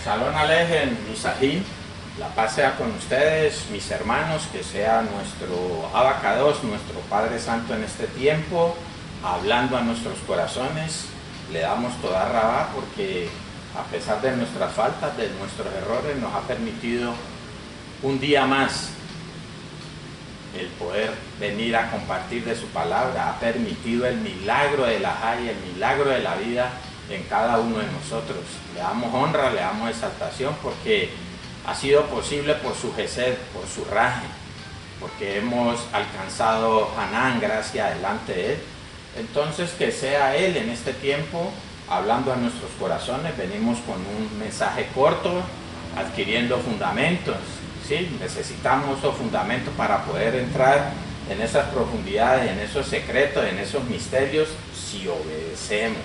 Shalom Alejem, Misajín, la paz sea con ustedes, mis hermanos, que sea nuestro Abacados, nuestro Padre Santo en este tiempo, hablando a nuestros corazones. Le damos toda rabá porque a pesar de nuestras faltas, de nuestros errores, nos ha permitido un día más el poder venir a compartir de su palabra. Ha permitido el milagro de la Jai, el milagro de la vida en cada uno de nosotros. Le damos honra, le damos exaltación porque ha sido posible por su Gesed, por su Raje, porque hemos alcanzado Hanán gracias delante de Él. Entonces que sea Él en este tiempo hablando a nuestros corazones. Venimos con un mensaje corto, adquiriendo fundamentos, ¿sí? Necesitamos esos fundamentos para poder entrar en esas profundidades, en esos secretos, en esos misterios, si obedecemos.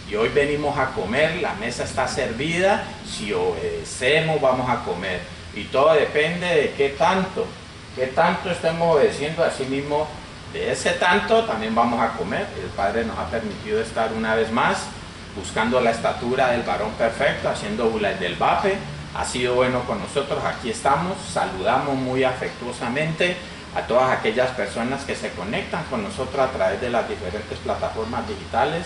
Y hoy venimos a comer, la mesa está servida, si obedecemos vamos a comer. Y todo depende de qué tanto estemos obedeciendo. Así mismo, de ese tanto también vamos a comer. El Padre nos ha permitido estar una vez más buscando la estatura del varón perfecto, haciendo Ulay del Vape. Ha sido bueno con nosotros, aquí estamos. Saludamos muy afectuosamente a todas aquellas personas que se conectan con nosotros a través de las diferentes plataformas digitales,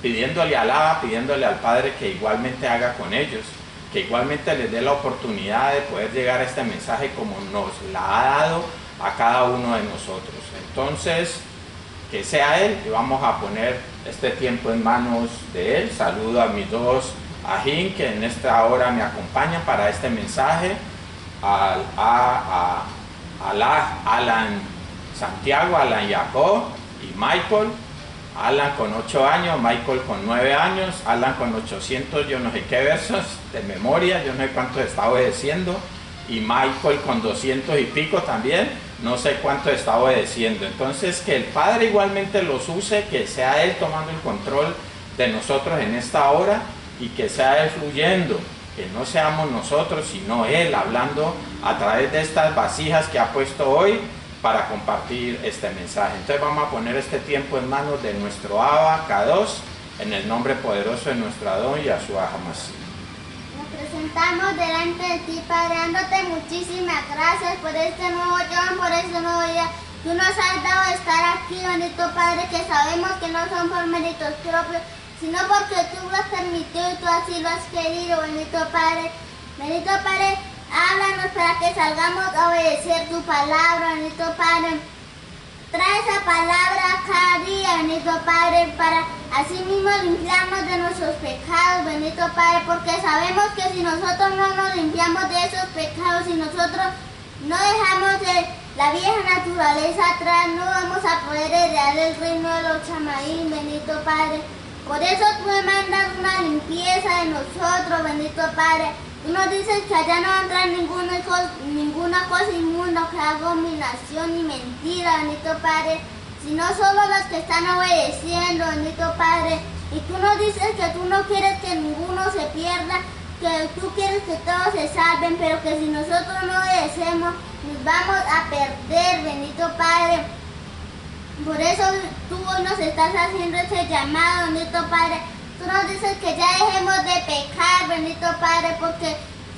pidiéndole al Abba, pidiéndole al Padre que igualmente haga con ellos, que igualmente les dé la oportunidad de poder llegar a este mensaje como nos la ha dado a cada uno de nosotros. Entonces, que sea Él, y vamos a poner este tiempo en manos de Él. Saludo a mis dos ajín que en esta hora me acompañan para este mensaje, a Alan Santiago, Alan Jacob y Michael. Alan con 8 años, Michael con 9 años, Alan con 800, yo no sé qué versos de memoria, yo no sé cuántos está obedeciendo, y Michael con 200 y pico también, no sé cuánto está obedeciendo. Entonces que el Padre igualmente los use, que sea Él tomando el control de nosotros en esta hora, y que sea Él fluyendo, que no seamos nosotros, sino Él hablando a través de estas vasijas que ha puesto hoy, para compartir este mensaje. Entonces vamos a poner este tiempo en manos de nuestro Abba Kadosh, en el nombre poderoso de nuestro Adón Yahshua HaMashiach. Nos presentamos delante de ti, Padre, dándote muchísimas gracias por este nuevo día, por este nuevo día. Tú nos has dado de estar aquí, bendito Padre, que sabemos que no son por méritos propios, sino porque tú lo has permitido y tú así lo has querido, bendito Padre. Bendito Padre, háblanos para que salgamos a obedecer tu palabra, bendito Padre. Trae esa palabra cada día, bendito Padre, para así mismo limpiarnos de nuestros pecados, bendito Padre, porque sabemos que si nosotros no nos limpiamos de esos pecados, si nosotros no dejamos la vieja naturaleza atrás, no vamos a poder heredar el reino de los chamaín, bendito Padre. Por eso tú me mandas una limpieza de nosotros, bendito Padre. Tú nos dices que allá no va a entrar ninguna cosa inmunda que haga abominación ni mentira, bendito Padre, sino solo los que están obedeciendo, bendito Padre. Y tú nos dices que tú no quieres que ninguno se pierda, que tú quieres que todos se salven, pero que si nosotros no obedecemos, nos vamos a perder, bendito Padre. Por eso tú hoy nos estás haciendo ese llamado, bendito Padre. Tú nos dices que ya dejemos de pecar, bendito Padre, porque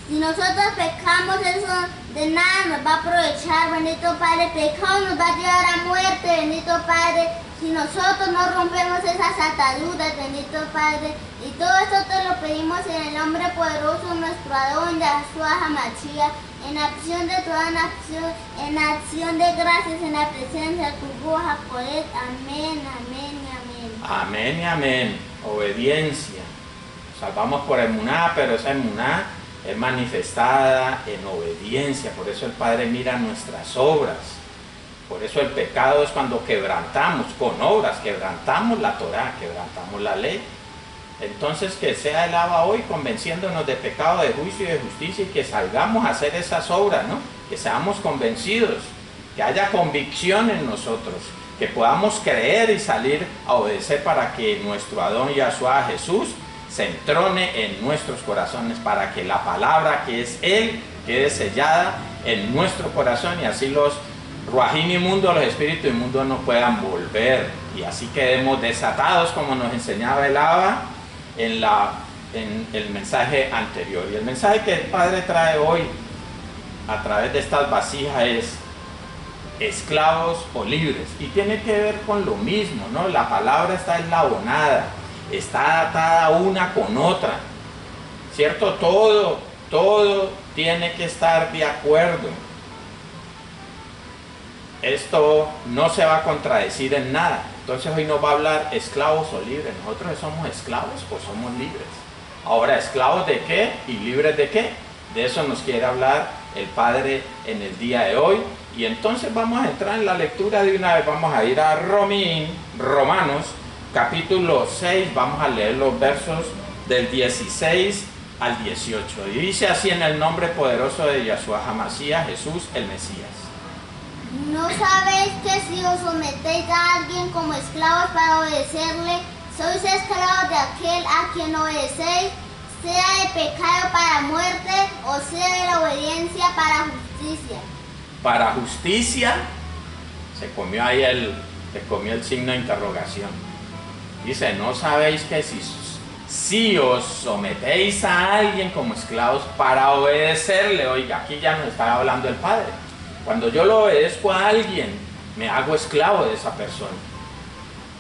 si nosotros pecamos, eso de nada nos va a aprovechar, bendito Padre. Pecado nos va a llevar a muerte, bendito Padre, si nosotros no rompemos esas ataduras, bendito Padre. Y todo esto te lo pedimos en el nombre poderoso de nuestro Adón Yahshua HaMashiach, en acción de toda nación, en acción de gracias, en la presencia de tu Ruach HaKodesh. Amén, amén y amén. Amén y amén. Obediencia. Salvamos por emuná, pero esa emuná es manifestada en obediencia. Por eso el Padre mira nuestras obras. Por eso el pecado es cuando quebrantamos con obras, quebrantamos la Torá, quebrantamos la ley. Entonces que sea el Abba hoy convenciéndonos de pecado, de juicio y de justicia, y que salgamos a hacer esas obras, ¿no? Que seamos convencidos, que haya convicción en nosotros, que podamos creer y salir a obedecer para que nuestro Adón Yahshua Jesús se entrone en nuestros corazones, para que la palabra que es Él quede sellada en nuestro corazón, y así los ruajín inmundos, los espíritus inmundos no puedan volver, y así quedemos desatados como nos enseñaba el Abba en la en el mensaje anterior. Y el mensaje que el Padre trae hoy a través de estas vasijas es esclavos o libres. Y tiene que ver con lo mismo, ¿no? La palabra está enlabonada, está atada una con otra, ¿cierto? Todo tiene que estar de acuerdo. Esto no se va a contradecir en nada. Entonces hoy nos va a hablar esclavos o libres. ¿Nosotros somos esclavos o somos libres? Ahora, ¿esclavos de qué y libres de qué? De eso nos quiere hablar el Padre en el día de hoy. Y entonces vamos a entrar en la lectura de una vez. Vamos a ir a Romanos, capítulo 6. Vamos a leer los versos del 16 al 18. Y dice así: en el nombre poderoso de Yahshua HaMashiach, Jesús el Mesías. ¿No sabéis que si os sometéis a alguien como esclavos para obedecerle, sois esclavos de aquel a quien obedecéis, sea de pecado para muerte o sea de la obediencia para justicia? Para justicia, se comió ahí se comió el signo de interrogación. Dice: ¿no sabéis que si os sometéis a alguien como esclavos para obedecerle? Oiga, aquí ya nos está hablando el Padre. Cuando yo lo obedezco a alguien, me hago esclavo de esa persona.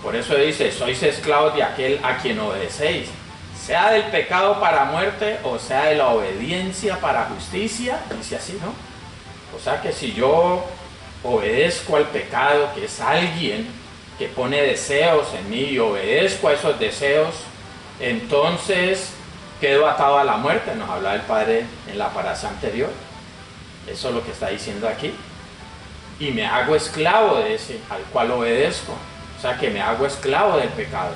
Por eso dice: sois esclavos de aquel a quien obedecéis, sea del pecado para muerte o sea de la obediencia para justicia. Dice así, ¿no? O sea que si yo obedezco al pecado, que es alguien que pone deseos en mí, y obedezco a esos deseos, entonces quedo atado a la muerte. Nos hablaba el Padre en la parasha anterior. Eso es lo que está diciendo aquí. Y me hago esclavo de ese al cual obedezco. O sea que me hago esclavo del pecado.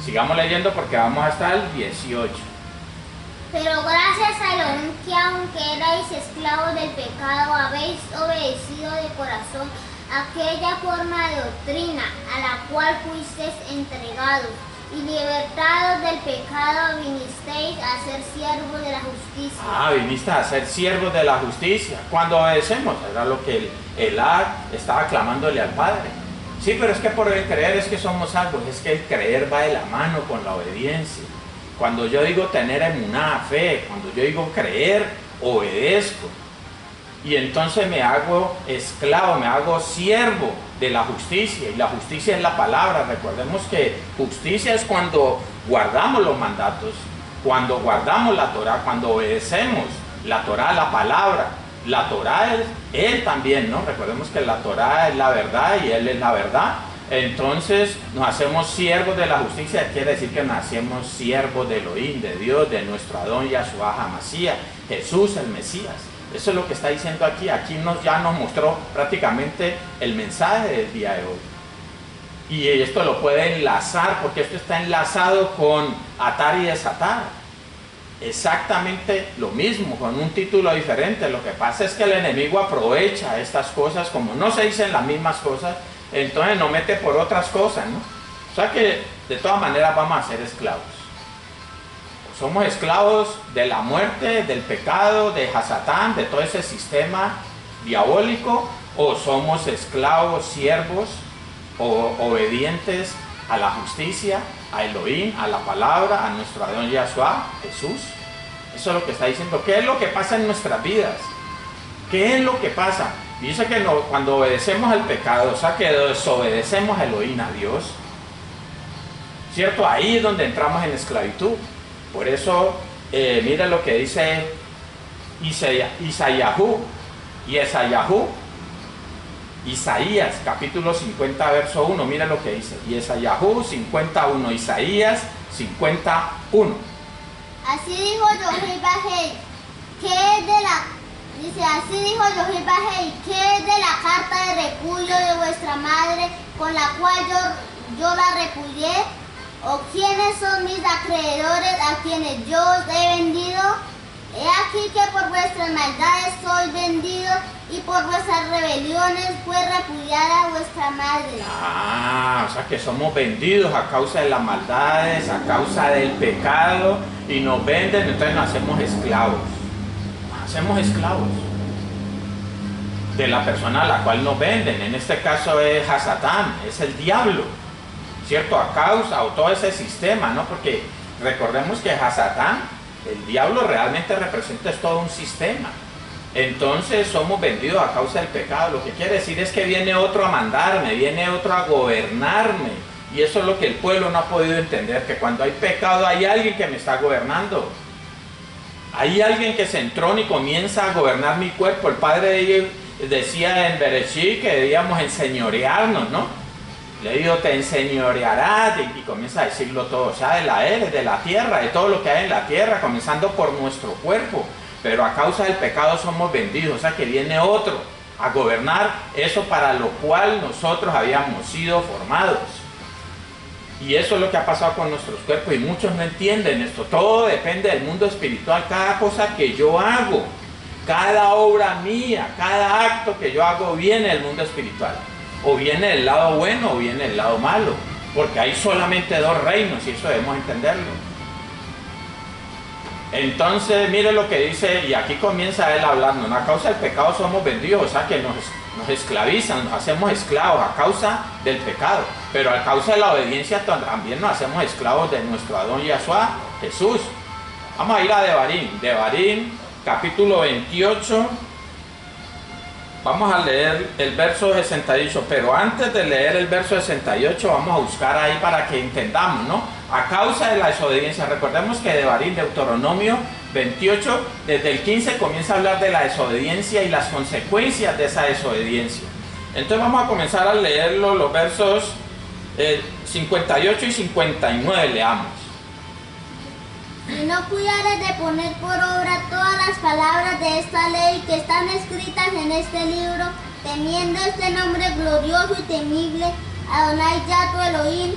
Sigamos leyendo porque vamos hasta el 18. Pero gracias a Elohim, que aunque erais esclavos del pecado, habéis obedecido de corazón aquella forma de doctrina a la cual fuisteis entregados, y libertados del pecado vinisteis a ser siervos de la justicia. Viniste a ser siervos de la justicia. Cuando obedecemos, era lo que el estaba clamándole al Padre. Sí, pero es que por el creer es que somos salvos. Es que el creer va de la mano con la obediencia. Cuando yo digo tener emuná, fe, cuando yo digo creer, obedezco. Y entonces me hago esclavo, me hago siervo de la justicia. Y la justicia es la palabra. Recordemos que justicia es cuando guardamos los mandatos, cuando guardamos la Torah, cuando obedecemos la Torah, la palabra. La Torah es Él también, ¿no? Recordemos que la Torah es la verdad y Él es la verdad. Entonces nos hacemos siervos de la justicia. Quiere decir que nos hacemos siervos de Elohim, de Dios, de nuestro Adón Yahshua HaMashiach, Jesús el Mesías. Eso es lo que está diciendo aquí. Aquí ya nos mostró prácticamente el mensaje del día de hoy. Y esto lo puede enlazar, porque esto está enlazado con atar y desatar. Exactamente lo mismo, con un título diferente. Lo que pasa es que el enemigo aprovecha estas cosas, como no se dicen las mismas cosas, entonces nos mete por otras cosas, ¿no? O sea que de todas maneras vamos a ser esclavos. Somos esclavos de la muerte, del pecado, de Hasatán, de todo ese sistema diabólico, o somos esclavos, siervos, o obedientes a la justicia, a Elohim, a la palabra, a nuestro Adón Yahshua, Jesús. Eso es lo que está diciendo. ¿Qué es lo que pasa en nuestras vidas? ¿Qué es lo que pasa? Dice que cuando obedecemos al pecado, o sea que desobedecemos a Elohim, a Dios, ¿cierto? Ahí es donde entramos en esclavitud. Por eso, mira lo que dice Isaías, capítulo 50, verso 1. Mira lo que dice. Yesayahu 51, Isaías 51. Así dijo Yohei, que es de la... Dice, así dijo Yohei, que es de la carta de repudio de vuestra madre, con la cual yo la repudié. ¿O quiénes son mis acreedores a quienes yo os he vendido? He aquí que por vuestras maldades soy vendido, y por vuestras rebeliones fue repudiada vuestra madre. O sea que somos vendidos a causa de las maldades, a causa del pecado, y nos venden, entonces nos hacemos esclavos. Nos hacemos esclavos de la persona a la cual nos venden. En este caso es Hasatán, es el diablo, ¿cierto? A causa, o todo ese sistema, ¿no? Porque Recordemos que Hasatán, el diablo, realmente representa es todo un sistema. Entonces somos vendidos a causa del pecado. Lo que quiere decir es que viene otro a mandarme, viene otro a gobernarme. Y eso es lo que el pueblo no ha podido entender, que cuando hay pecado hay alguien que me está gobernando. Hay alguien que se entrona y comienza a gobernar mi cuerpo. El padre de ellos decía en Bereshit que debíamos enseñorearnos, ¿no? Le digo, te enseñorearás, y comienza a decirlo todo, o sea, de la él, de la tierra, de todo lo que hay en la tierra, comenzando por nuestro cuerpo. Pero a causa del pecado somos vendidos, o sea que viene otro a gobernar eso para lo cual nosotros habíamos sido formados. Y eso es lo que ha pasado con nuestros cuerpos y muchos no entienden esto. Todo depende del mundo espiritual, cada cosa que yo hago, cada obra mía, cada acto que yo hago viene del mundo espiritual. O viene del lado bueno o viene del lado malo, porque hay solamente dos reinos y eso debemos entenderlo. Entonces, mire lo que dice, y aquí comienza él hablando, a causa del pecado somos vendidos, o sea que nos esclavizan, nos hacemos esclavos a causa del pecado, pero a causa de la obediencia también nos hacemos esclavos de nuestro Adón Yahshua, Jesús. Vamos a ir a Devarim, capítulo 28, vamos a leer el verso 68, pero antes de leer el verso 68 vamos a buscar ahí para que entendamos, ¿no? A causa de la desobediencia, recordemos que Devarim, Deuteronomio 28, desde el 15 comienza a hablar de la desobediencia y las consecuencias de esa desobediencia. Entonces vamos a comenzar a leerlo, los versos 58 y 59, leamos. Si no cuidares de poner por obra todas las palabras de esta ley que están escritas en este libro, temiendo este nombre glorioso y temible, Adonai Yah tu Elohim,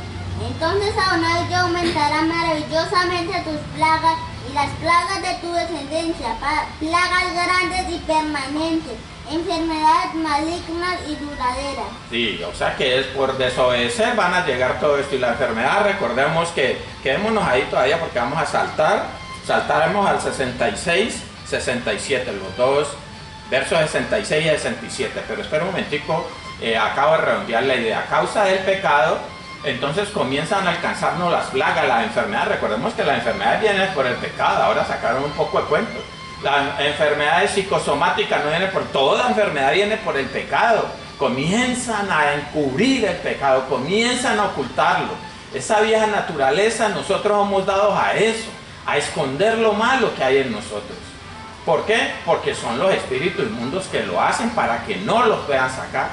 entonces Adonai Yah aumentará maravillosamente tus plagas y las plagas de tu descendencia, plagas grandes y permanentes, enfermedades malignas y duraderas. Sí, o sea que es por desobedecer van a llegar todo esto y la enfermedad. Recordemos que quedémonos ahí todavía porque vamos a saltaremos al 66, 67, los dos versos 66 y 67, pero espera un momentico, acabo de redondear la idea. A causa del pecado, entonces comienzan a alcanzarnos las plagas, las enfermedades. Recordemos que las enfermedades vienen por el pecado, ahora sacaron un poco de cuento. Las enfermedades psicosomáticas no vienen por toda enfermedad, viene por el pecado. Comienzan a encubrir el pecado, comienzan a ocultarlo. Esa vieja naturaleza, nosotros hemos dado a eso, a esconder lo malo que hay en nosotros. ¿Por qué? Porque son los espíritus inmundos que lo hacen para que no los puedan sacar.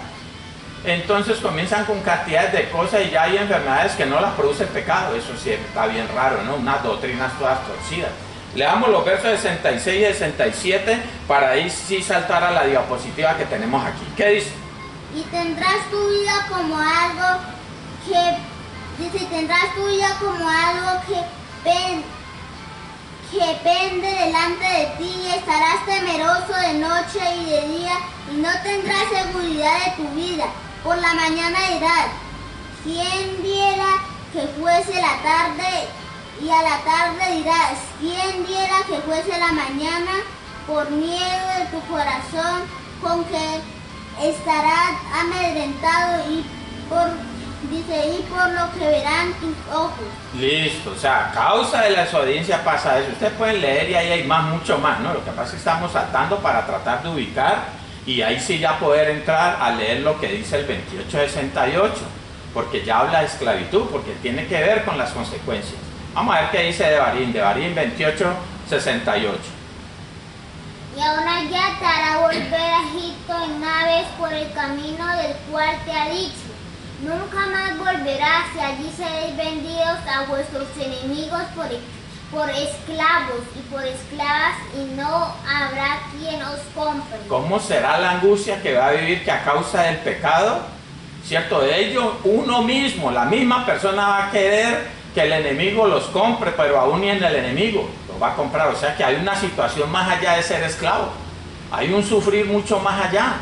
Entonces comienzan con cantidades de cosas y ya hay enfermedades que no las produce el pecado. Eso sí está bien raro, ¿no? Unas doctrinas todas torcidas. Leamos los versos 66 y 67 para ahí sí saltar a la diapositiva que tenemos aquí. ¿Qué dice? Y tendrás tu vida como algo que pende delante de ti, y estarás temeroso de noche y de día, y no tendrás seguridad de tu vida. Por la mañana dirás, ¿quién diera que fuese la tarde? Y a la tarde dirás, ¿quién diera que fuese la mañana? Por miedo de tu corazón, con que estarás amedrentado y por lo que verán tus ojos. Listo, o sea, a causa de la desobediencia pasa eso. Ustedes pueden leer y ahí hay mucho más, ¿no? Lo que pasa es que estamos saltando para tratar de ubicar y ahí sí ya poder entrar a leer lo que dice el 28:68, porque ya habla de esclavitud, porque tiene que ver con las consecuencias. Vamos a ver qué dice Devarim 28:68. Y ahora ya te hará volver a Egipto en naves por el camino del cual te ha dicho. Nunca más volverás, y allí seréis vendidos a vuestros enemigos por esclavos y por esclavas, y no habrá quien os compre. ¿Cómo será la angustia que va a vivir que a causa del pecado? ¿Cierto? De ello, uno mismo, la misma persona va a querer que el enemigo los compre, pero aún ni en el enemigo los va a comprar. O sea que hay una situación más allá de ser esclavo. Hay un sufrir mucho más allá.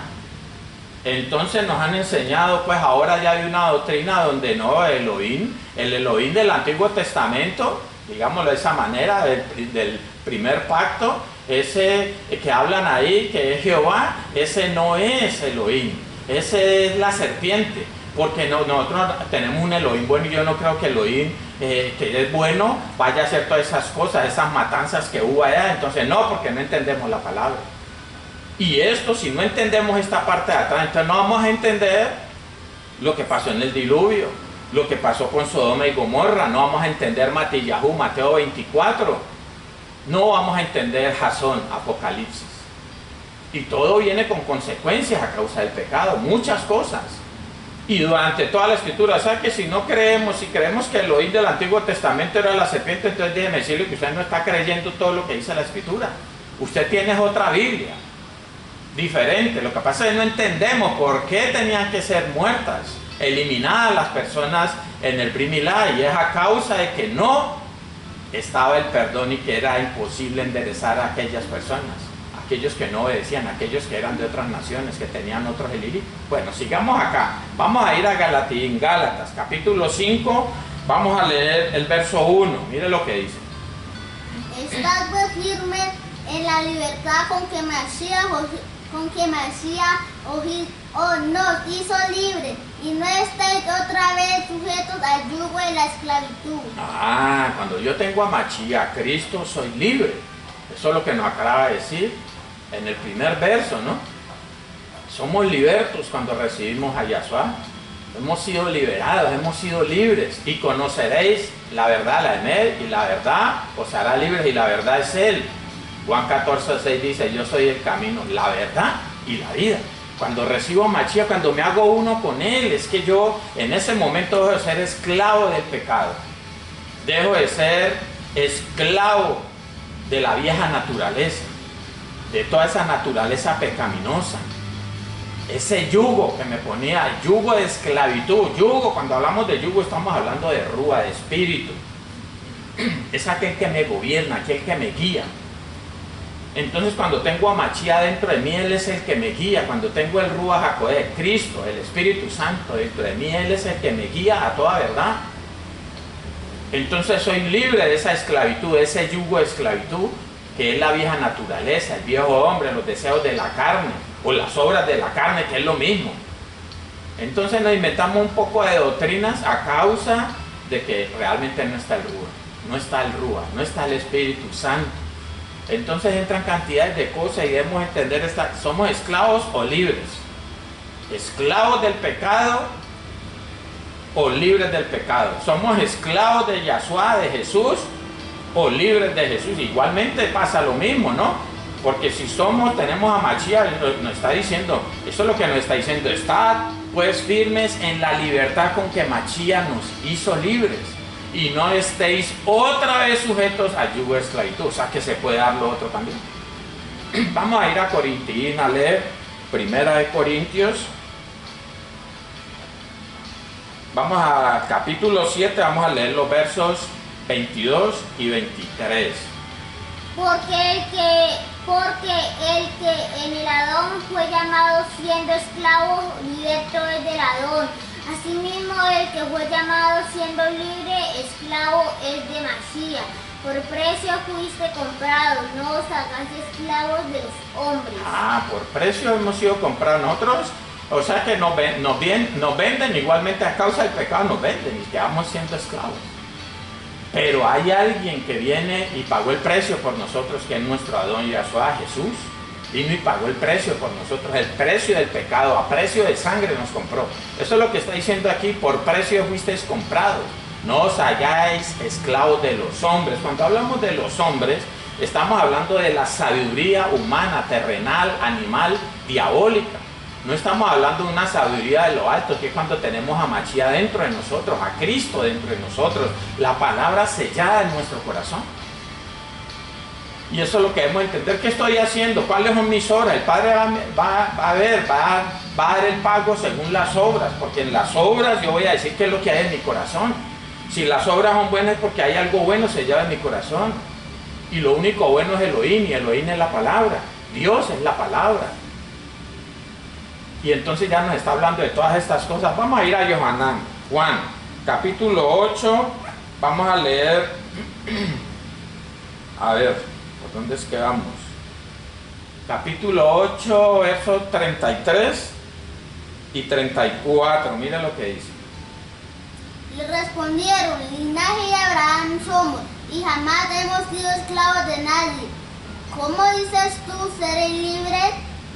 Entonces nos han enseñado, pues ahora ya hay una doctrina donde no, el Elohim del Antiguo Testamento, digámoslo de esa manera, del primer pacto, ese que hablan ahí, que es Jehová, ese no es Elohim, ese es la serpiente. porque nosotros tenemos un Elohim bueno y yo no creo que Elohim, que es bueno, vaya a hacer todas esas cosas, esas matanzas que hubo allá. Entonces no, porque no entendemos la palabra. Y esto, si no entendemos esta parte de atrás, entonces no vamos a entender lo que pasó en el diluvio, lo que pasó con Sodoma y Gomorra, no vamos a entender Matillahu, Mateo 24, no vamos a entender Jasón, Apocalipsis. Y todo viene con consecuencias a causa del pecado, muchas cosas. Y durante toda la escritura, o sea que si no creemos, si creemos que el Elohim del Antiguo Testamento era la serpiente, entonces déjeme decirle que usted no está creyendo todo lo que dice la escritura. Usted tiene otra Biblia, diferente. Lo que pasa es que no entendemos por qué tenían que ser muertas, eliminadas las personas en el Primilá, y es a causa de que no estaba el perdón y que era imposible enderezar a aquellas personas, aquellos que no obedecían, aquellos que eran de otras naciones, que tenían otros elíritos. Bueno, sigamos acá, vamos a ir a Gálatas, capítulo 5, vamos a leer el verso 1, mire lo que dice. Estad pues firmes en la libertad con que Mashiach nos hizo libres, y no estáis otra vez sujetos al yugo de la esclavitud. Cuando yo tengo a Mashiach, Cristo, soy libre. Eso es lo que nos acaba de decir en el primer verso, ¿no? Somos libertos cuando recibimos a Yahshua. Hemos sido liberados, hemos sido libres. Y conoceréis la verdad, la Emet, y la verdad os hará libres, y la verdad es Él. Juan 14:6 dice, yo soy el camino, la verdad y la vida. Cuando recibo a Mashiach, cuando me hago uno con Él, es que yo en ese momento dejo de ser esclavo del pecado. Dejo de ser esclavo de la vieja naturaleza, de toda esa naturaleza pecaminosa. Ese yugo que me ponía, yugo de esclavitud. Yugo, cuando hablamos de yugo estamos hablando de rúa, de espíritu. Es aquel que me gobierna, aquel que me guía. Entonces cuando tengo a Mashiach dentro de mí, Él es el que me guía. Cuando tengo el Ruach HaKodesh, Cristo, el Espíritu Santo dentro de mí, Él es el que me guía a toda verdad. Entonces soy libre de esa esclavitud, de ese yugo de esclavitud, que es la vieja naturaleza, el viejo hombre, los deseos de la carne, o las obras de la carne, que es lo mismo. Entonces nos inventamos un poco de doctrinas a causa de que realmente no está el Ruach, no está el Ruach, no está el Espíritu Santo. Entonces entran cantidades de cosas y debemos entender somos esclavos o libres, esclavos del pecado o libres del pecado. Somos esclavos de Yahshua, de Jesús, o libres de Jesús. Igualmente pasa lo mismo, ¿no? Porque si tenemos a Mashiach, nos está diciendo, eso es lo que nos está diciendo, estad pues firmes en la libertad con que Mashiach nos hizo libres, y no estéis otra vez sujetos al yugo de esclavitud. O sea que se puede dar lo otro también. Vamos a ir a Corintios, a leer Primera de Corintios. Vamos a capítulo 7, vamos a leer los versos 22 y 23. Porque el que en el Adón fue llamado siendo esclavo, liberto es del Adón. Asimismo, el que fue llamado siendo libre, esclavo es de Mashiach. Por precio fuiste comprados, no os hagáis esclavos de los hombres. Por precio hemos sido comprados nosotros. O sea que nos venden igualmente a causa del pecado, nos venden y quedamos siendo esclavos. Pero hay alguien que viene y pagó el precio por nosotros, que es nuestro Adón Yahshua, Jesús. Vino y pagó el precio por nosotros, el precio del pecado, a precio de sangre nos compró. Eso es lo que está diciendo aquí, por precio fuisteis comprados. No os hagáis esclavos de los hombres. Cuando hablamos de los hombres, estamos hablando de la sabiduría humana, terrenal, animal, diabólica. No estamos hablando de una sabiduría de lo alto, que es cuando tenemos a Mashiach dentro de nosotros, a Cristo dentro de nosotros, la palabra sellada en nuestro corazón. Y eso es lo que debemos entender. ¿Qué estoy haciendo? ¿Cuáles son mis obras? El Padre va a dar el pago según las obras, porque en las obras yo voy a decir qué es lo que hay en mi corazón. Si las obras son buenas es porque hay algo bueno sellado en mi corazón. Y lo único bueno es Elohim, y Elohim es la palabra. Dios es la palabra. Y entonces ya nos está hablando de todas estas cosas. Vamos a ir a Juan, capítulo 8. Vamos a leer. A ver, ¿por dónde es que vamos? Capítulo 8, verso 33. y 34, mira lo que dice. Le respondieron, linaje de Abraham somos, y jamás hemos sido esclavos de nadie. ¿Cómo dices tú, seré libre?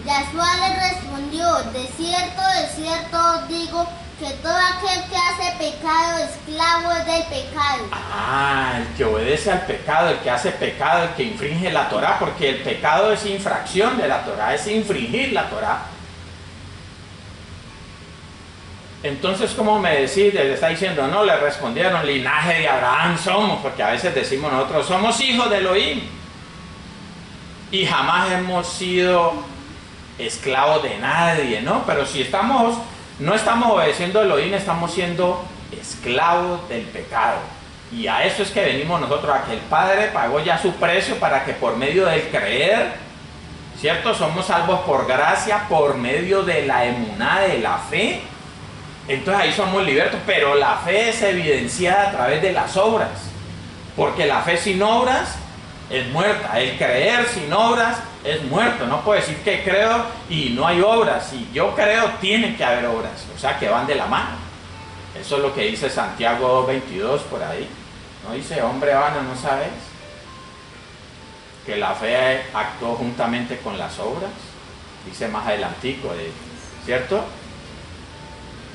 Yahshua le respondió, de cierto os digo, que todo aquel que hace pecado, esclavo es del pecado. Ah, el que obedece al pecado, el que hace pecado, el que infringe la Torá, porque el pecado es infracción de la Torá, es infringir la Torá. Entonces, ¿cómo me decís? Le está diciendo, no, le respondieron, linaje de Abraham somos, porque a veces decimos nosotros, somos hijos de Elohim. Y jamás hemos sido esclavos de nadie, ¿no? Pero si no estamos obedeciendo a Elohim, estamos siendo esclavos del pecado. Y a eso es que venimos nosotros, a que el Padre pagó ya su precio para que por medio del creer, ¿cierto? Somos salvos por gracia, por medio de la emuná, de la fe. Entonces ahí somos libertos, pero la fe es evidenciada a través de las obras, porque la fe sin obras es muerta, el creer sin obras es muerto. No puedo decir que creo y no hay obras, si yo creo tiene que haber obras, o sea que van de la mano. Eso es lo que dice Santiago 2:22 por ahí, no dice, hombre vano, ¿no sabes? Que la fe actuó juntamente con las obras, dice más adelantico, ¿cierto?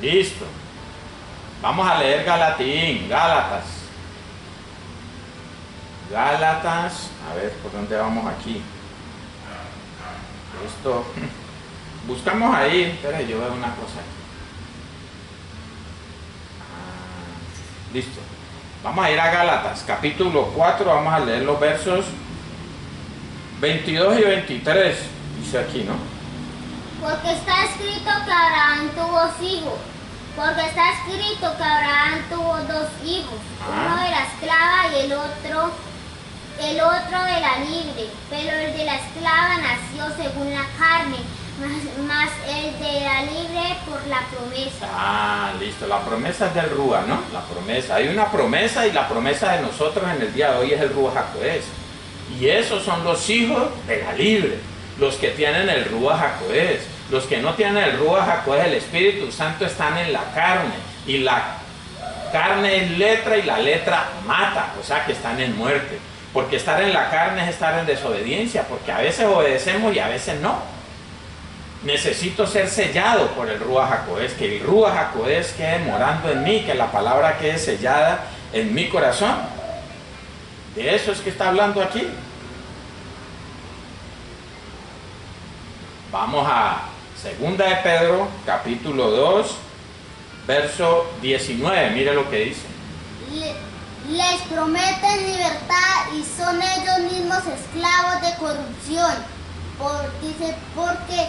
Listo. Vamos a leer Gálatas. Gálatas, a ver, ¿por dónde vamos aquí? Esto, buscamos ahí, espera, yo veo una cosa aquí. Listo. Vamos a ir a Gálatas, capítulo 4, vamos a leer los versos 22 y 23, dice aquí, ¿no? Porque está escrito que Abraham tuvo hijos. Porque está escrito que Abraham tuvo dos hijos, uno de la esclava y el otro de la libre. Pero el de la esclava nació según la carne, más el de la libre por la promesa. Ah, listo. La promesa es del Rúa, ¿no? La promesa. Hay una promesa y la promesa de nosotros en el día de hoy es el Rúa Jacodés. Y esos son los hijos de la libre, los que tienen el Rúa Jacodés. Los que no tienen el Rúa Jacodés, el Espíritu Santo, están en la carne. Y la carne es letra y la letra mata, o sea que están en muerte. Porque estar en la carne es estar en desobediencia, porque a veces obedecemos y a veces no. Necesito ser sellado por el Rúa Jacodés, que el Rúa Jacodés quede morando en mí, que la palabra quede sellada en mi corazón. De eso es que está hablando aquí. Vamos a Segunda de Pedro, capítulo 2, verso 19, mire lo que dice. Les prometen libertad y son ellos mismos esclavos de corrupción. Dice, porque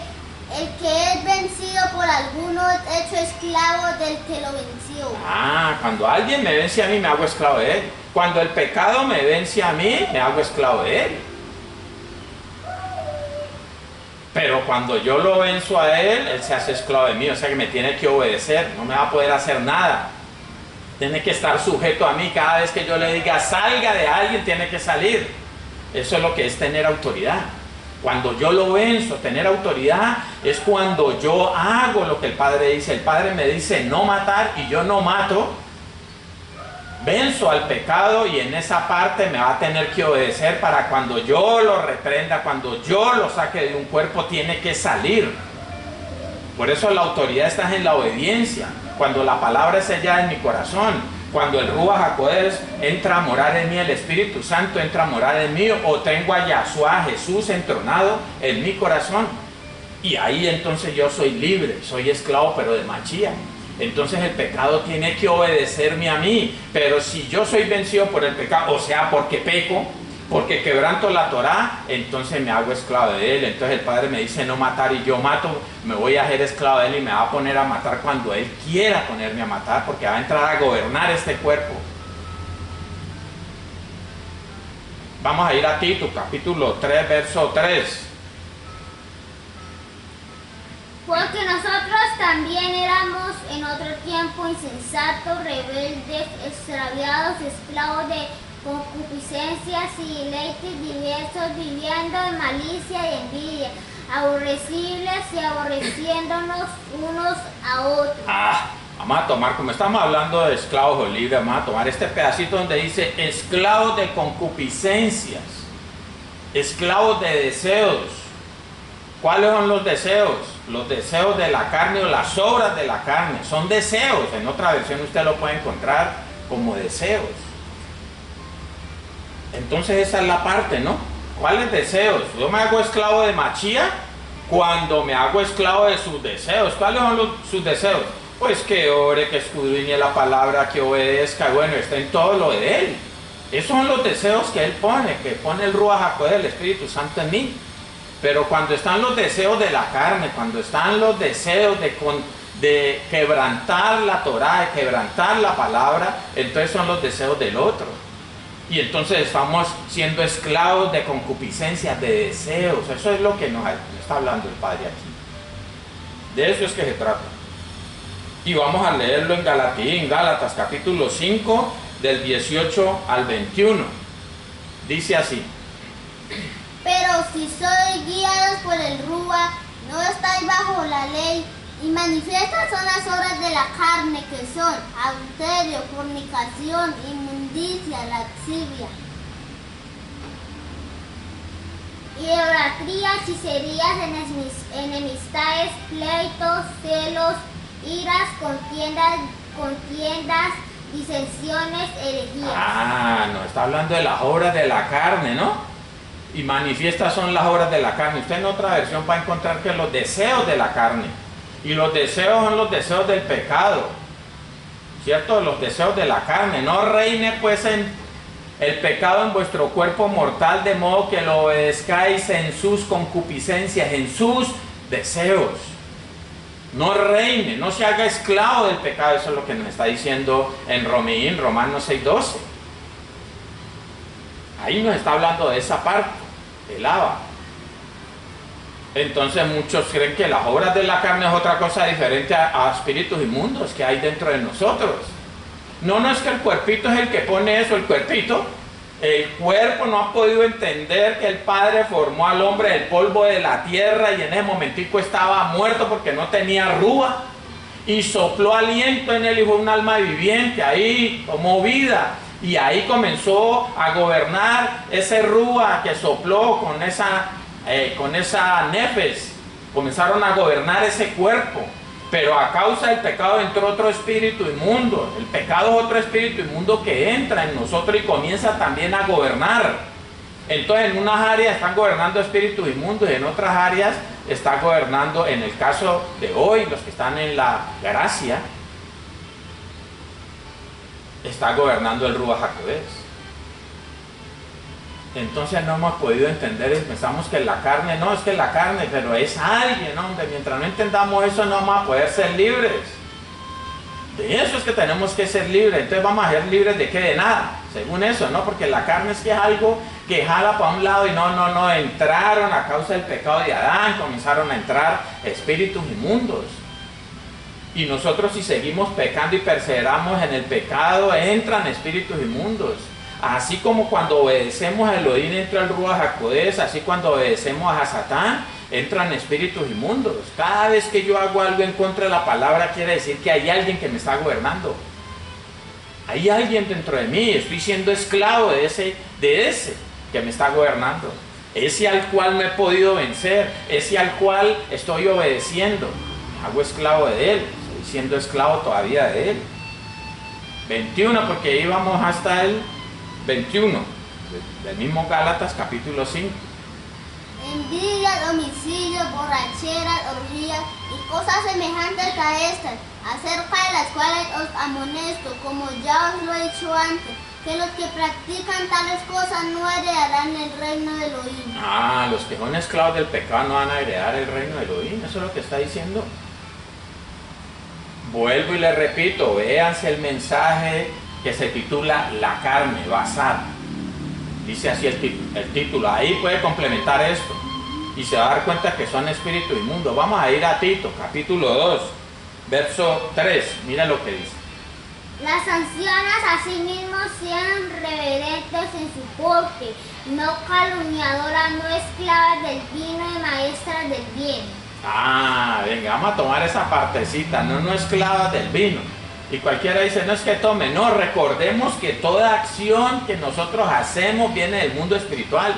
el que es vencido por alguno es hecho esclavo del que lo venció. Ah, cuando alguien me vence a mí, me hago esclavo de él. Cuando el pecado me vence a mí, me hago esclavo de él. Pero cuando yo lo venzo a él se hace esclavo de mí, o sea que me tiene que obedecer, no me va a poder hacer nada. Tiene que estar sujeto a mí, cada vez que yo le diga salga de alguien, tiene que salir. Eso es lo que es tener autoridad. Cuando yo lo venzo, tener autoridad es cuando yo hago lo que el Padre dice. El Padre me dice no matar y yo no mato. Venzo al pecado y en esa parte me va a tener que obedecer para cuando yo lo reprenda, cuando yo lo saque de un cuerpo, tiene que salir. Por eso la autoridad está en la obediencia. Cuando la palabra es sellada en mi corazón, cuando el Rúa Jacodés entra a morar en mí, el Espíritu Santo entra a morar en mí, o tengo a Yahshua, Jesús entronado en mi corazón. Y ahí entonces yo soy libre, soy esclavo pero de Mashiach. Entonces el pecado tiene que obedecerme a mí. Pero si yo soy vencido por el pecado, o sea, porque peco, porque quebranto la Torá, entonces me hago esclavo de él. Entonces el Padre me dice no matar y yo mato, me voy a hacer esclavo de él y me va a poner a matar cuando él quiera ponerme a matar, porque va a entrar a gobernar este cuerpo. Vamos a ir a Tito, capítulo 3, verso 3. Porque nosotros también éramos en otro tiempo insensatos, rebeldes, extraviados, esclavos de concupiscencias y deleites diversos, viviendo en malicia y envidia, aborrecibles y aborreciéndonos unos a otros. Vamos a tomar, como estamos hablando de esclavos o libres, vamos a tomar este pedacito donde dice esclavos de concupiscencias, esclavos de deseos. ¿Cuáles son los deseos? Los deseos de la carne o las obras de la carne. Son deseos. En otra versión usted lo puede encontrar como deseos. Entonces esa es la parte, ¿no? ¿Cuáles deseos? Yo me hago esclavo de Machía cuando me hago esclavo de sus deseos. ¿Cuáles son sus deseos? Pues que ore, que escudriñe la palabra, que obedezca. Bueno, está en todo lo de él. Esos son los deseos que él pone, que pone el Ruach HaKodesh, el Espíritu Santo en mí. Pero cuando están los deseos de la carne, cuando están los deseos de quebrantar la Torah, de quebrantar la palabra, entonces son los deseos del otro. Y entonces estamos siendo esclavos de concupiscencias, de deseos. Eso es lo que nos está hablando el Padre aquí. De eso es que se trata. Y vamos a leerlo en Gálatas capítulo 5, del 18 al 21. Dice así. Pero si sois guiados por el Ruach, no estáis bajo la ley, y manifiestas son las obras de la carne, que son adulterio, fornicación, inmundicia, lascivia, idolatría, hechicerías, enemistades, pleitos, celos, iras, contiendas, disensiones, herejías. No, está hablando de las obras de la carne, ¿no? Y manifiestas son las obras de la carne. Usted en otra versión va a encontrar que los deseos de la carne. Y los deseos son los deseos del pecado, ¿cierto? Los deseos de la carne. No reine pues en el pecado en vuestro cuerpo mortal, de modo que lo obedezcáis en sus concupiscencias, en sus deseos. No reine, no se haga esclavo del pecado. Eso es lo que nos está diciendo en Romanos 6:12. Ahí nos está hablando de esa parte, el Abba. Entonces muchos creen que las obras de la carne es otra cosa diferente a espíritus inmundos que hay dentro de nosotros. No es que el cuerpito es el que pone eso, el cuerpito. El cuerpo no ha podido entender que el Padre formó al hombre del polvo de la tierra y en ese momentico estaba muerto porque no tenía rúa. Y sopló aliento en él y fue un alma viviente, ahí tomó vida. Y ahí comenzó a gobernar ese rúa que sopló con esa nefes. Comenzaron a gobernar ese cuerpo. Pero a causa del pecado entró otro espíritu inmundo. El pecado es otro espíritu inmundo que entra en nosotros y comienza también a gobernar. Entonces en unas áreas están gobernando espíritus inmundos y en otras áreas está gobernando, en el caso de hoy, los que están en la gracia, está gobernando el Ruach HaKodesh. Entonces no hemos podido entender y pensamos que la carne, no es que la carne, pero es alguien, hombre. Mientras no entendamos eso no vamos a poder ser libres. De eso es que tenemos que ser libres. Entonces vamos a ser libres de qué, de nada, según eso, ¿no? Porque la carne es que es algo que jala para un lado y no, entraron a causa del pecado de Adán, comenzaron a entrar espíritus inmundos. Y nosotros si seguimos pecando y perseveramos en el pecado, entran espíritus inmundos. Así como cuando obedecemos a Elohim entra el Ruach HaKodesh, así cuando obedecemos a Satán, entran espíritus inmundos. Cada vez que yo hago algo en contra de la palabra, quiere decir que hay alguien que me está gobernando. Hay alguien dentro de mí, estoy siendo esclavo de ese que me está gobernando. Ese al cual me he podido vencer, ese al cual estoy obedeciendo. Me hago esclavo de él, estoy siendo esclavo todavía de él. 21, porque ahí vamos hasta el 21, del mismo Gálatas capítulo 5. Envidias, homicidios, borracheras, orgías y cosas semejantes a estas, acerca de las cuales os amonesto, como ya os lo he dicho antes, que los que practican tales cosas no heredarán el reino de Elohim. Los que son esclavos del pecado no van a heredar el reino de Elohim, eso es lo que está diciendo. Vuelvo y le repito, véanse el mensaje que se titula La carne, Basar. Dice así el título, ahí puede complementar esto y se va a dar cuenta que son espíritus inmundos. Vamos a ir a Tito, capítulo 2, verso 3, mira lo que dice. Las ancianas asimismo sean reverentes en su porte, no calumniadoras, no esclavas del vino y maestras del bien. Ah, venga, vamos a tomar esa partecita, no esclavas del vino. Y cualquiera dice, no es que tome, no, recordemos que toda acción que nosotros hacemos viene del mundo espiritual.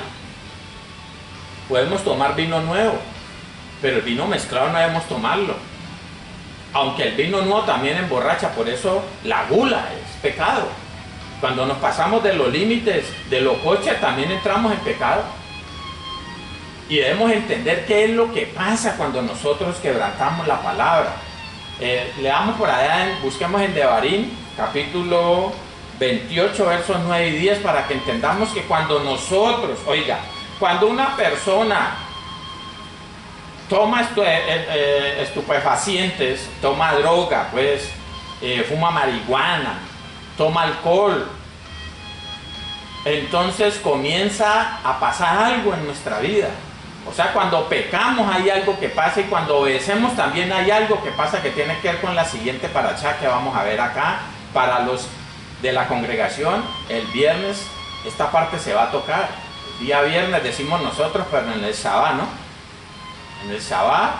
Podemos tomar vino nuevo, pero el vino mezclado no debemos tomarlo. Aunque el vino nuevo también emborracha, por eso la gula es pecado. Cuando nos pasamos de los límites de lo coche, también entramos en pecado. Y debemos entender qué es lo que pasa cuando nosotros quebrantamos la palabra. Leamos por allá, busquemos en Devarim, capítulo 28, versos 9 y 10, para que entendamos que cuando nosotros, oiga, cuando una persona toma estupefacientes, toma droga, pues, fuma marihuana, toma alcohol, entonces comienza a pasar algo en nuestra vida. O sea, cuando pecamos hay algo que pasa, y cuando obedecemos también hay algo que pasa, que tiene que ver con la siguiente paracha que vamos a ver acá. Para los de la congregación, el viernes esta parte se va a tocar. El día viernes decimos nosotros, pero en el Shabbat, ¿no? En el Shabbat,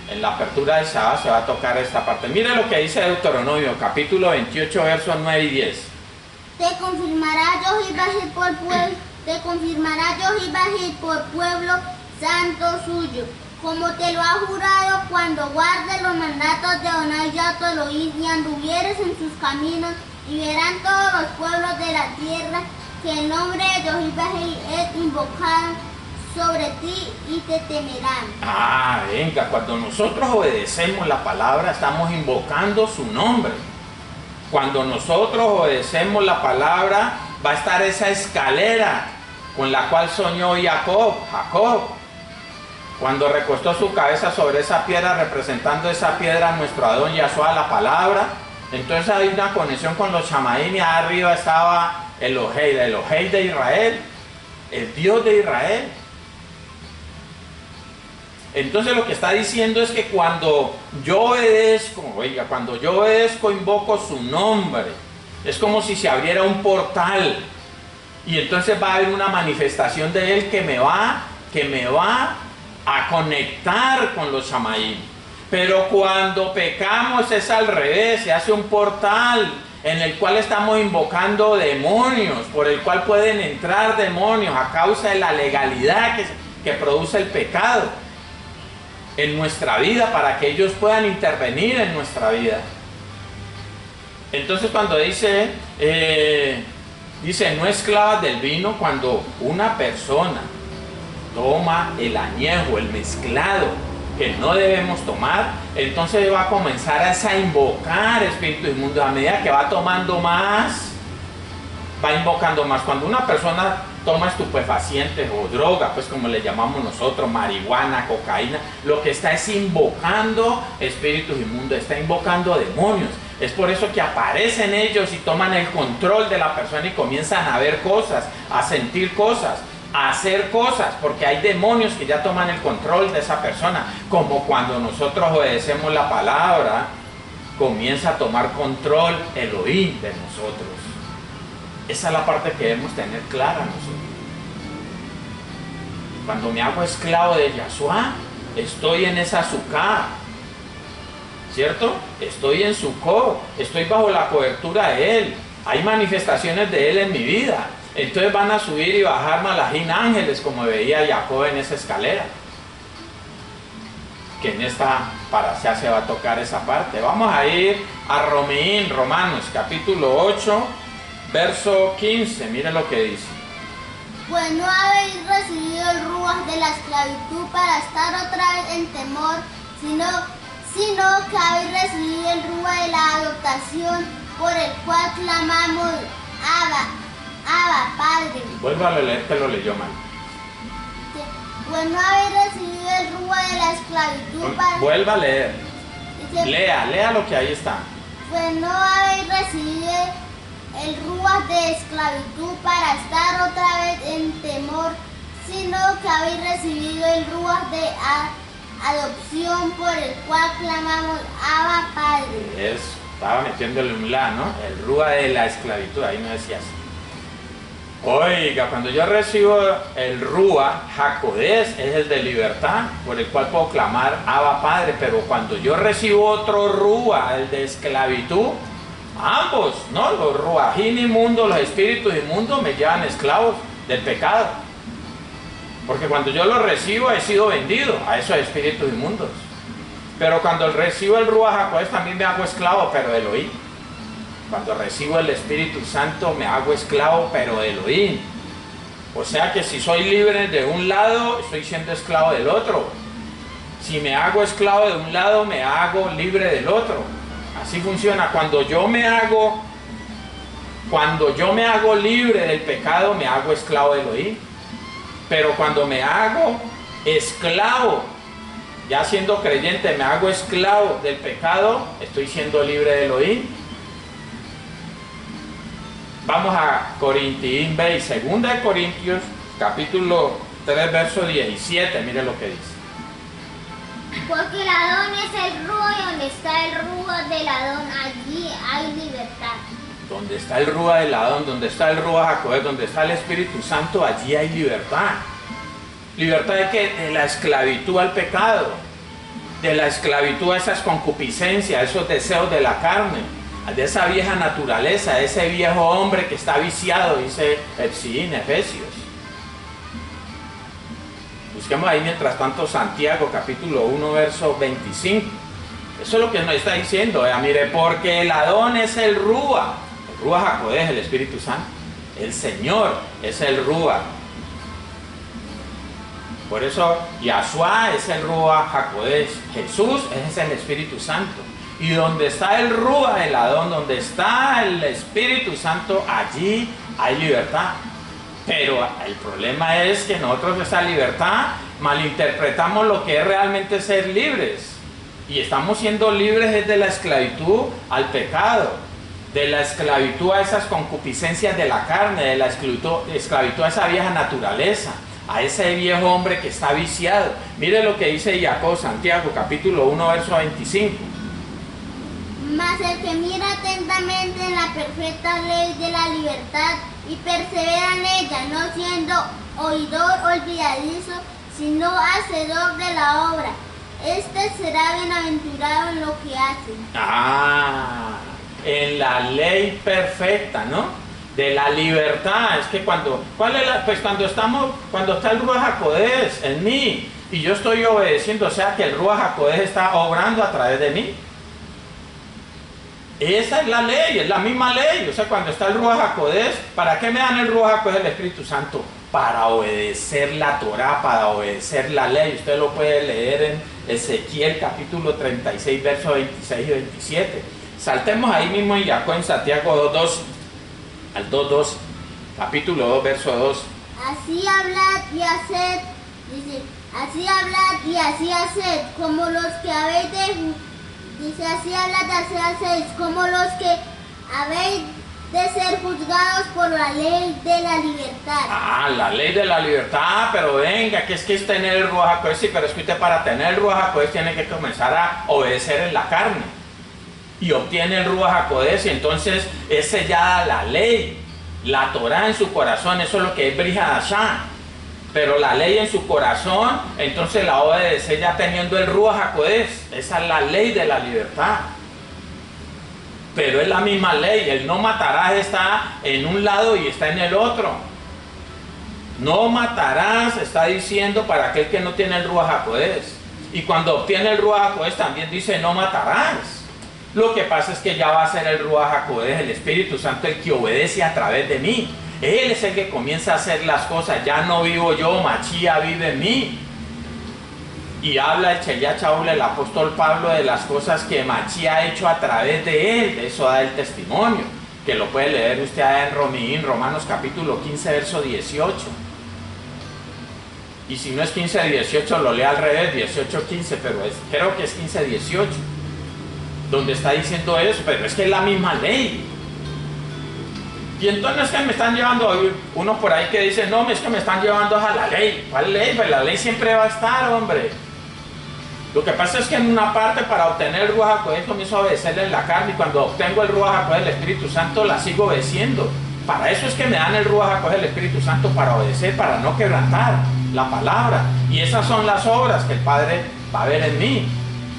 en la apertura del Shabbat se va a tocar esta parte. Mire lo que dice Deuteronomio, capítulo 28, versos 9 y 10. Te confirmará Jehová por pueblo, te confirmará Jehová por pueblo santo suyo, como te lo ha jurado, cuando guardes los mandatos de Adonai tu Elohim y anduvieres en sus caminos, y verán todos los pueblos de la tierra que el nombre de Jehová es invocado sobre ti y te temerán. Ah, venga, cuando nosotros obedecemos la palabra, estamos invocando su nombre. Cuando nosotros obedecemos la palabra, va a estar esa escalera con la cual soñó Jacob. Cuando recostó su cabeza sobre esa piedra, representando esa piedra nuestro Adón Yahshua, la palabra. Entonces hay una conexión con los Shamaim, y arriba estaba Elohei de Israel, el Dios de Israel. Entonces lo que está diciendo es que cuando yo obedezco, oiga, cuando yo obedezco, invoco su nombre, es como si se abriera un portal, y entonces va a haber una manifestación de él que me va a conectar con los Shamaim. Pero cuando pecamos es al revés, se hace un portal en el cual estamos invocando demonios, por el cual pueden entrar demonios a causa de la legalidad que produce el pecado en nuestra vida, para que ellos puedan intervenir en nuestra vida. Entonces cuando dice no esclavas del vino, cuando una persona toma el añejo, el mezclado, que no debemos tomar, entonces va a comenzar a invocar espíritus inmundos. A medida que va tomando más, va invocando más. Cuando una persona toma estupefacientes o droga, pues como le llamamos nosotros, marihuana, cocaína, lo que está es invocando espíritus inmundos, está invocando demonios. Es por eso que aparecen ellos y toman el control de la persona y comienzan a ver cosas, a sentir cosas, a hacer cosas, porque hay demonios que ya toman el control de esa persona. Como cuando nosotros obedecemos la palabra, comienza a tomar control Elohim de nosotros. Esa es la parte que debemos tener clara nosotros. Cuando me hago esclavo de Yahshua, estoy en esa Sukkah, ¿cierto? Estoy en Sukkot, estoy bajo la cobertura de Él. Hay manifestaciones de Él en mi vida. Entonces van a subir y bajar malajín ángeles, como veía Jacob en esa escalera. Que en esta parasha se va a tocar esa parte. Vamos a ir a Romanos, capítulo 8, verso 15. Miren lo que dice. Pues no habéis recibido el ruaj de la esclavitud para estar otra vez en temor, sino que habéis recibido el ruaj de la adoptación, por el cual clamamos, Abba, Padre. Vuelva a leer, que lo leyó mal. Pues no habéis recibido el ruaj de la esclavitud para... Vuelva a leer. Lea lo que ahí está. Pues no habéis recibido el ruaj de esclavitud para estar otra vez en temor, sino que habéis recibido el ruaj de adopción, por el cual clamamos, Abba, Padre. Eso. Estaba metiéndole un la, ¿no? El rúa de la esclavitud, ahí no decía así. Oiga, cuando yo recibo el rúa, Jacodés es el de libertad, por el cual puedo clamar Abba Padre, pero cuando yo recibo otro rúa, el de esclavitud, ambos, ¿no? Los ruajín inmundos, los espíritus inmundos me llevan esclavos del pecado. Porque cuando yo lo recibo he sido vendido a esos espíritus inmundos. Pero cuando recibo el rúa Jacodés también me hago esclavo, pero de Elohim. Cuando recibo el Espíritu Santo me hago esclavo, pero de Elohim. O sea que si soy libre de un lado, estoy siendo esclavo del otro. Si me hago esclavo de un lado, me hago libre del otro. Así funciona. Cuando yo me hago libre del pecado, me hago esclavo de Elohim. Pero cuando me hago esclavo, ya siendo creyente, me hago esclavo del pecado, estoy siendo libre de Elohim. Vamos a Corintiín B, 2 de Corintios, capítulo 3, verso 17, mire lo que dice. Porque el Adón es el rúa y donde está el rúa del Adón, allí hay libertad. Donde está el rúa del Adón, donde está el rúa Jacodés, donde está el Espíritu Santo, allí hay libertad. ¿Libertad de qué? De la esclavitud al pecado, de la esclavitud a esas concupiscencias, esos deseos de la carne, de esa vieja naturaleza, de ese viejo hombre que está viciado, dice en Efesios. Busquemos ahí mientras tanto Santiago, capítulo 1, verso 25. Eso es lo que nos está diciendo. Mire, porque el Adón es el rúa Jacodés, el Espíritu Santo. El Señor es el rúa. Por eso Yahshua es el rúa Jacodés. Jesús es el Espíritu Santo. Y donde está el rúa, el Adón, donde está el Espíritu Santo, allí hay libertad. Pero el problema es que nosotros esa libertad malinterpretamos lo que es realmente ser libres. Y estamos siendo libres desde la esclavitud al pecado, de la esclavitud a esas concupiscencias de la carne, de la esclavitud a esa vieja naturaleza, a ese viejo hombre que está viciado. Mire lo que dice Jacob, Santiago, capítulo 1, verso 25. Mas el que mira atentamente en la perfecta ley de la libertad y persevera en ella, no siendo oidor olvidadizo, sino hacedor de la obra, este será bienaventurado en lo que hace. En la ley perfecta, ¿no? De la libertad. Es que cuando está el Ruach HaKodesh en mí y yo estoy obedeciendo, o sea que el Ruach HaKodesh está obrando a través de mí. Esa es la ley, es la misma ley. O sea, cuando está el Ruach HaKodesh, ¿para qué me dan el Ruach HaKodesh, el Espíritu Santo? Para obedecer la Torah, para obedecer la ley. Usted lo puede leer en Ezequiel capítulo 36, versos 26 y 27. Saltemos ahí mismo en Jacob, en Santiago 2.2 al 2.2, capítulo 2, verso 2. Así hablad y haced, dice, así hablad y así haced, como los que habéis de... Dice, así hablad y así hacéis, como los que habéis de ser juzgados por la ley de la libertad. La ley de la libertad, pero venga, que es tener el Ruach HaKodesh. Sí, pero es que usted para tener el Ruach HaKodesh tiene que comenzar a obedecer en la carne. Y obtiene el Ruach HaKodesh y entonces es sellada la ley, la Torah en su corazón. Eso es lo que es Brit Hadashah. Pero la ley en su corazón, entonces la obedece ya teniendo el Ruach HaKodesh. Esa es la ley de la libertad. Pero es la misma ley. El no matarás está en un lado y está en el otro. No matarás está diciendo para aquel que no tiene el Ruach HaKodesh. Y cuando obtiene el Ruach HaKodesh también dice no matarás. Lo que pasa es que ya va a ser el Ruach HaKodesh, el Espíritu Santo, el que obedece a través de mí. Él es el que comienza a hacer las cosas. Ya no vivo yo, Machía vive en mí. Y habla el Cheyá Chaul, el apóstol Pablo, de las cosas que Machía ha hecho a través de él. De eso da el testimonio, que lo puede leer usted allá en Romanos capítulo 15, verso 18. Y si no es 15, 18, lo lee al revés, 18, 15, pero creo que es 15, 18. Donde está diciendo eso, pero es que es la misma ley. Y entonces es que me están llevando, uno por ahí que dice, no, es que me están llevando a la ley. ¿Cuál ley? Pues la ley siempre va a estar, hombre. Lo que pasa es que en una parte, para obtener el Ruach HaKodesh, comienzo a obedecerle en la carne, y cuando obtengo el Ruach HaKodesh del Espíritu Santo, la sigo obedeciendo. Para eso es que me dan el Ruach HaKodesh del Espíritu Santo, para obedecer, para no quebrantar la palabra. Y esas son las obras que el Padre va a ver en mí,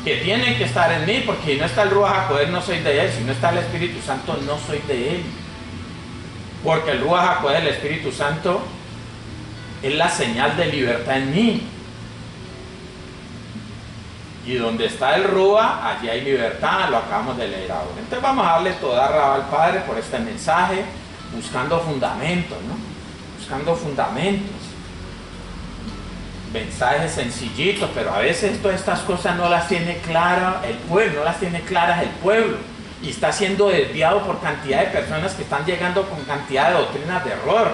que tienen que estar en mí, porque si no está el Ruach HaKodesh, no soy de Él. Si no está el Espíritu Santo, no soy de Él. Porque el Ruach HaKodesh del Espíritu Santo es la señal de libertad en mí. Y donde está el Ruach, allí hay libertad, lo acabamos de leer ahora. Entonces vamos a darle toda raba al Padre por este mensaje, buscando fundamentos, ¿no? Buscando fundamentos. Mensajes sencillitos, pero a veces todas estas cosas no las tiene claras el pueblo, y está siendo desviado por cantidad de personas que están llegando con cantidad de doctrinas de error.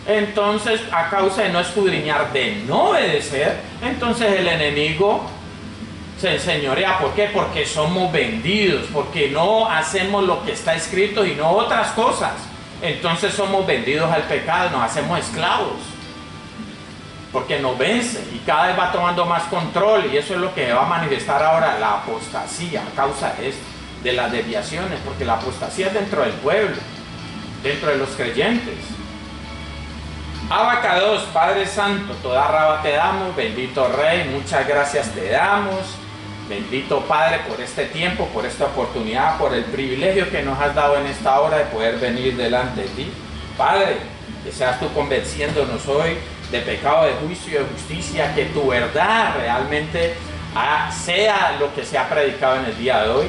Entonces, a causa de no escudriñar, de no obedecer, entonces el enemigo se enseñorea. ¿Por qué? Porque somos vendidos, porque no hacemos lo que está escrito y no otras cosas. Entonces somos vendidos al pecado, nos hacemos esclavos, porque nos vence y cada vez va tomando más control, y eso es lo que va a manifestar ahora la apostasía a causa de esto, de las desviaciones, porque la apostasía es dentro del pueblo, dentro de los creyentes. Abacados, Padre Santo, toda raba te damos, bendito Rey, muchas gracias te damos, bendito Padre, por este tiempo, por esta oportunidad, por el privilegio que nos has dado en esta hora de poder venir delante de ti. Padre, que seas tú convenciéndonos hoy de pecado, de juicio, de justicia, que tu verdad realmente sea lo que se ha predicado en el día de hoy,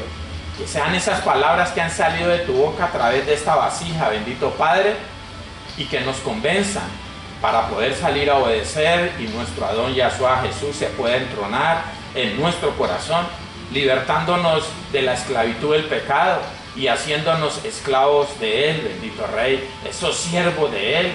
que sean esas palabras que han salido de tu boca a través de esta vasija, bendito Padre, y que nos convenzan para poder salir a obedecer, y nuestro Adón Yahshua Jesús se pueda entronar en nuestro corazón, libertándonos de la esclavitud del pecado y haciéndonos esclavos de Él, bendito Rey, esos siervos de Él.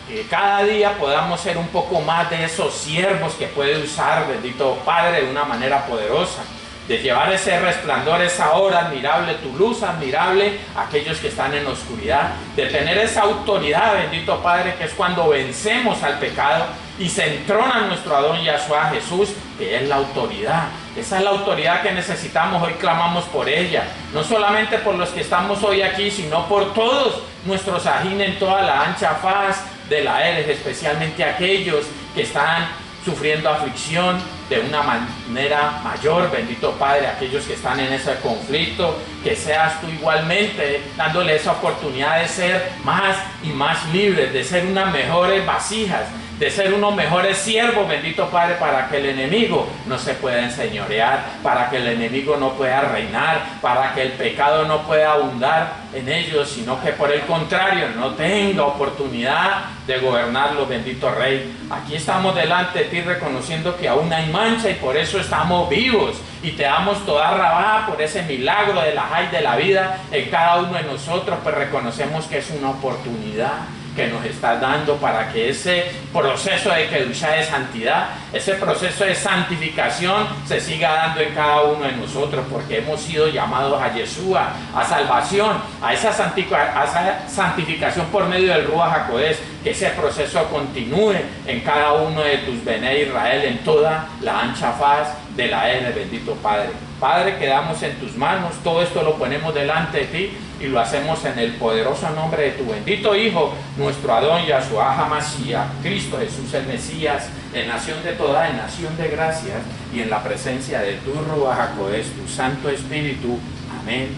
Que cada día podamos ser un poco más de esos siervos que puede usar, bendito Padre, de una manera poderosa, de llevar ese resplandor, esa hora admirable, tu luz admirable a aquellos que están en la oscuridad, de tener esa autoridad, bendito Padre, que es cuando vencemos al pecado y se entrona nuestro Adón Yahshua Jesús, que es la autoridad. Esa es la autoridad que necesitamos. Hoy clamamos por ella, no solamente por los que estamos hoy aquí, sino por todos nuestros ajín en toda la ancha faz de la Eres, especialmente aquellos que están sufriendo aflicción de una manera mayor, bendito Padre, aquellos que están en ese conflicto, que seas tú igualmente dándole esa oportunidad de ser más y más libres, de ser unas mejores vasijas, de ser unos mejores siervos, bendito Padre, para que el enemigo no se pueda enseñorear, para que el enemigo no pueda reinar, para que el pecado no pueda abundar en ellos, sino que por el contrario no tenga oportunidad de gobernarlo, bendito Rey. Aquí estamos delante de ti reconociendo que aún hay mancha, y por eso estamos vivos, y te damos toda rabá por ese milagro de la Jai de la vida en cada uno de nosotros, pues reconocemos que es una oportunidad que nos estás dando para que ese proceso de kedushá, de santidad, ese proceso de santificación se siga dando en cada uno de nosotros, porque hemos sido llamados a Yeshua, a salvación, a esa santificación por medio del Ruach HaKodesh, que ese proceso continúe en cada uno de tus Bené Israel, en toda la ancha faz de la N, bendito Padre. Padre, quedamos en tus manos, todo esto lo ponemos delante de ti, y lo hacemos en el poderoso nombre de tu bendito Hijo, nuestro Adón Yahshua HaMashiach, Cristo Jesús el Mesías, en nación de toda, en nación de gracias, y en la presencia de tu Ruach HaKodesh, tu Santo Espíritu. Amén,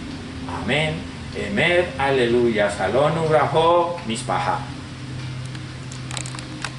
amén, emer, aleluya, salón, ubrajo, mispaja.